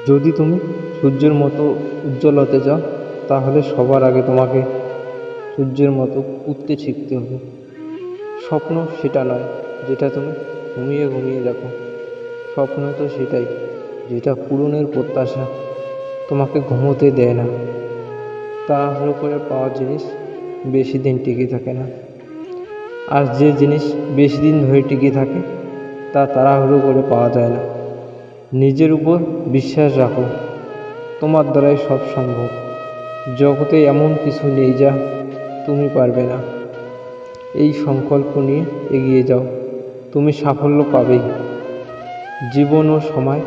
যদি তুমি সূর্যের মতো উজ্জ্বল হতে চাও, তাহলে সবার আগে তোমাকে সূর্যের মতো উঠতে শিখতে হবে। স্বপ্ন সেটা নয় যেটা তুমি ঘুমিয়ে ঘুমিয়ে দেখো। স্বপ্ন তো সেটাই যেটা পূরণের প্রত্যাশা তোমাকে ঘুমোতে দেয় না। তাড়াহুড়ো করে পাওয়া জিনিস বেশি দিন টিকে থাকে না, আর যে জিনিস বেশি দিন ধরে টিকে থাকে তা তাড়াহুড়ো করে পাওয়া যায় না। নিজের উপর বিশ্বাস রাখো, তোমার দ্বারাই সব সম্ভব। জগতে এমন কিছু নেই যা তুমি পারবে না। এই সংকল্প নিয়ে এগিয়ে যাও, তুমি সাফল্য পাবেই। জীবন ও সময়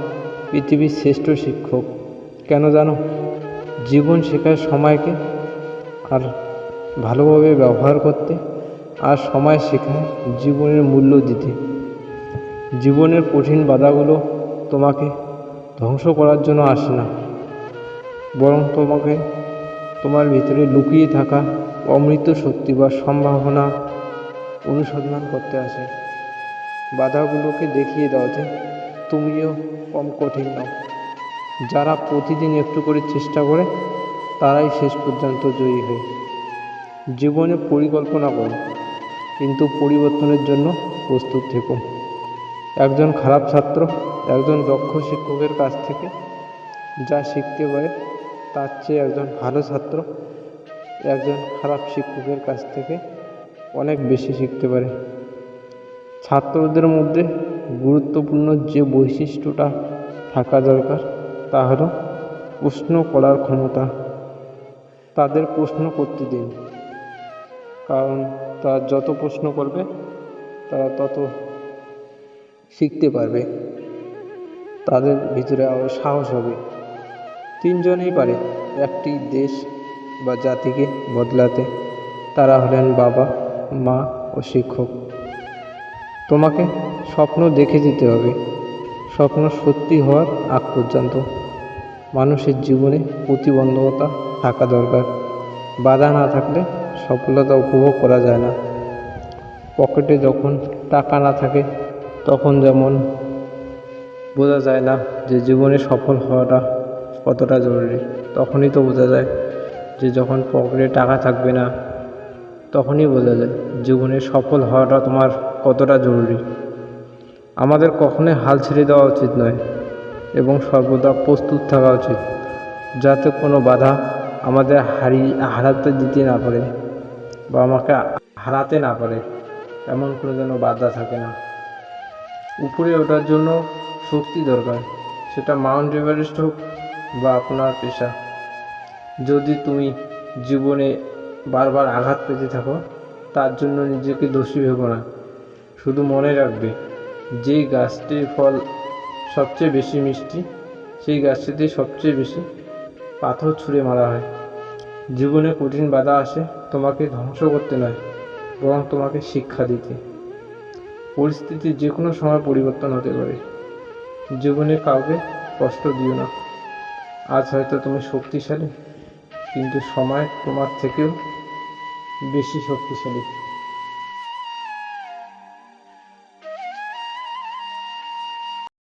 পৃথিবীর শ্রেষ্ঠ শিক্ষক। কেন জানো? জীবন শেখায় সময়কে আর ভালোভাবে ব্যবহার করতে, আর সময় শেখায় জীবনের মূল্য দিতে। জীবনের কঠিন বাধাগুলো তোমাকে ধ্বংস করার জন্য আসে না, বরং তোমাকে তোমার ভিতরে লুকিয়ে থাকা অমৃত শক্তি বা সম্ভাবনা অনুসন্ধান করতে আসে। বাধাগুলোকে দেখিয়ে দাও যে তুমিও কম কঠিন নও। যারা প্রতিদিন একটু করে চেষ্টা করে তারাই শেষ পর্যন্ত জয়ী হয়। জীবনে পরিকল্পনা করো, কিন্তু পরিবর্তনের জন্য প্রস্তুত থেকো। একজন খারাপ ছাত্র একজন দক্ষ শিক্ষকের কাছ থেকে যা শিখতে পারে, তার চেয়ে একজন ভালো ছাত্র একজন খারাপ শিক্ষকের কাছ থেকে অনেক বেশি শিখতে পারে। ছাত্রদের মধ্যে গুরুত্বপূর্ণ যে বৈশিষ্ট্যটা থাকা দরকার তা হলো প্রশ্ন করার ক্ষমতা। তাদের প্রশ্ন করতে দিন, কারণ তারা যত প্রশ্ন করবে তারা তত শিখতে পারবে, তাদের ভিতরে আরও সাহস হবে। তিনজনেই পারে একটি দেশ বা জাতিকে বদলাতে, তারা হলেন বাবা, মা ও শিক্ষক। তোমাকে স্বপ্ন দেখে যেতে হবে, স্বপ্ন সত্যি হওয়ার আগ পর্যন্ত। মানুষের জীবনে প্রতিবন্ধকতা থাকা দরকার, বাধা না থাকলে সফলতা উপভোগ করা যায় না। পকেটে যখন টাকা না থাকে তখন যেমন বোঝা যায় না যে জীবনে সফল হওয়াটা কতটা জরুরি, তখনই তো বোঝা যায় যে যখন পকেটে টাকা থাকবে না তখনই বোঝা যায় জীবনে সফল হওয়াটা তোমার কতটা জরুরি। আমাদের কখনোই হাল ছেড়ে দেওয়া উচিত নয়, এবং সর্বদা প্রস্তুত থাকা উচিত, যাতে কোনো বাধা আমাদের হারাতে দিতে না পারে বা আমাকে হারাতে না পারে, এমন কোনো যেন বাধা থাকে না। উপরে ওঠার জন্য শক্তি দরকার, সেটা মাউন্ট এভারেস্ট হোক বা আপনার পেশা। যদি তুমি জীবনে বারবার আঘাত পেতে থাকো, তার জন্য নিজেকে দোষী ভেবো না। শুধু মনে রাখবে, যেই গাছটির ফল সবচেয়ে বেশি মিষ্টি সেই গাছটিতে সবচেয়ে বেশি পাথর ছুঁড়ে মারা হয়। জীবনে কঠিন বাধা আসে তোমাকে ধ্বংস করতে নয়, বরং তোমাকে শিক্ষা দিতে। পরিস্থিতি যে কোনো সময় পরিবর্তন হতে পারে। জীবনে কাউকে কষ্ট দিও না। আজ হয়তো তুমি শক্তিশালী, কিন্তু সময় তোমার থেকেও বেশি শক্তিশালী।